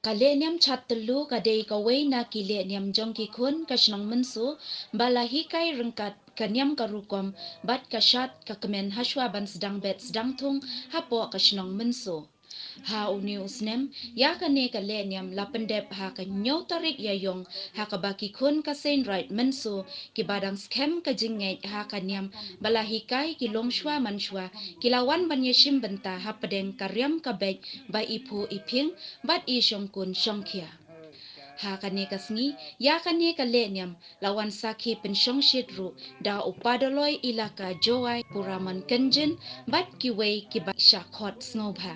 ka lehniam chat telu ka dei ka wei na ki lehniam jong ki khun ka Seinraij Mynso balahi kai rengkat ka niam ka rukom bat ka shat ka kemen haswa ban sedang bet sedang thung hapo ka Seinraij Mynso ha uni usnem ya ka ne ka lehniam la Pyndep ha ka nyau tarik ya yong ha ka baki khun ka Seinraij Mynso ki badang skem ka jingej ha ka niam balahi kai ki long shwa man shwa ki lawan ban yeshim benta ha pedeng ka riam ka bek ba ipu iping bat i shongkun shongkhia ha kane kasngi ya kane ka lehniam lawan sakhi penshong shidru da upadoloi ilaka joai puraman kenjin bat kiwei ki ba shakhot snobha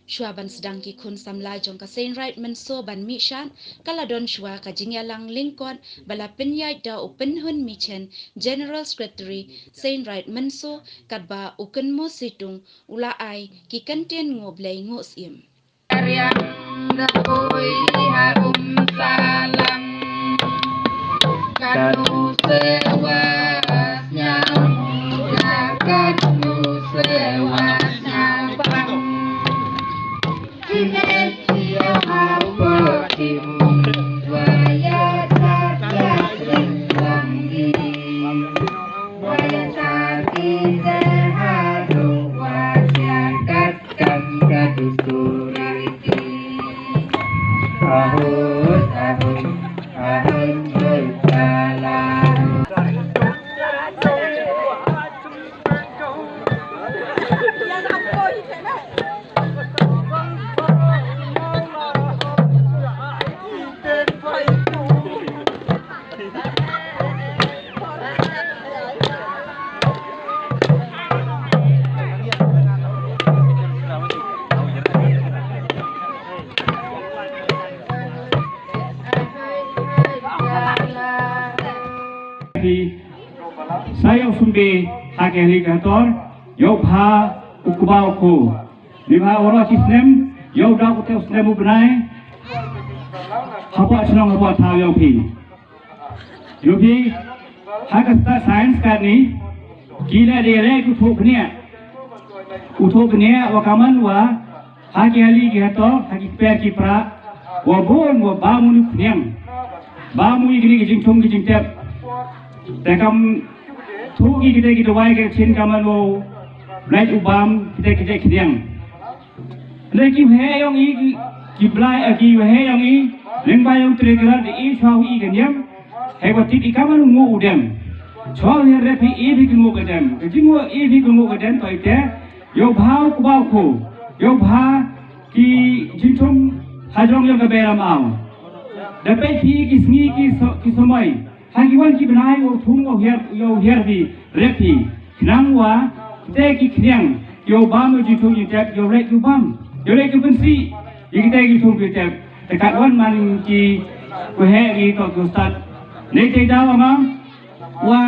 shua ban sedang ki khun samla jong ka Seinraij Mynso ban mi shan kaladon shua ka jingyalang lingkot bala penyai da upen hun mi chen General Secretary Seinraij Mynso kat ba uken mo situng ula ai ki kenten ngoblei ngos im salam kanu sewasnya kanu sewasnya bang sinetia hapotim waya sakit langgi waya sakit terharu wasyakat kadusuri tahun berjalan. Saya sumbe hakeli kantor yo pha ukbau ko liha oro chisnem yo da ko snem ubnai hapa senong hapa tha yo phi hakasta science ka ni kila dere uthokne wakaman wa hakeli kantor hakper ki pra wa bon wa bamuni khniam bamuni gini jingthong gi jingtepแต่คำทุกอีกได้กิจวัตรกับเช่นกำมันโวไล่อุบามกิจกิจเขียงเลยกิเฮยองอีกิบไล่กิเฮยองอีเลี้ยงใบยองตรีกระดอีชาวอีกันยังให้วัดที่กำมันงูเดมชาวเฮรพีอีพิกงูกันเดมก็จริงว่าอีพิกงูกันเดมตัวเจ้โยบาวกุบาวโคโยบากิจิงชงหาจงยองกับเบรามเอาเดเป็นพี่กิสงีกิสมัยHagiwan ki benai o thung o her bi repi knang wa te ki khnang yo bam ji thung ji tek yo rek yu bam yo rek yu bensi yi ki te ki thung bi tek te kat wan man ki ko he ki ko stat ne te da ma wa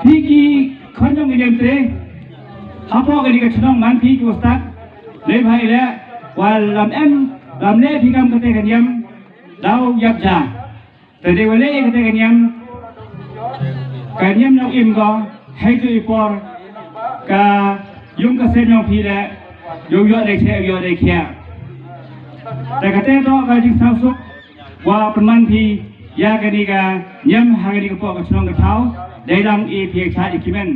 phi ki khon jong ni dem tre ha po ga ni ka chnong man phi ki stat le bhai le wa lam le phi kam ka te kan yam dau yap jaแต่เดี๋ยววันนี้ก็จะกันยำน้องอิมก็ให้ตัวอีปอร์ก็ยุ่งกับเส้นน้องพีแหละยุ่งเยอะได้แค่เยอะได้แค่แต่ก็แต่ต้องการจึงสาวสุขว่าประมาณพียากันดีกันยำหากันดีกับพวกกับน้องกับเท้าได้ลำเอเพียงชาติอีกคิดมัน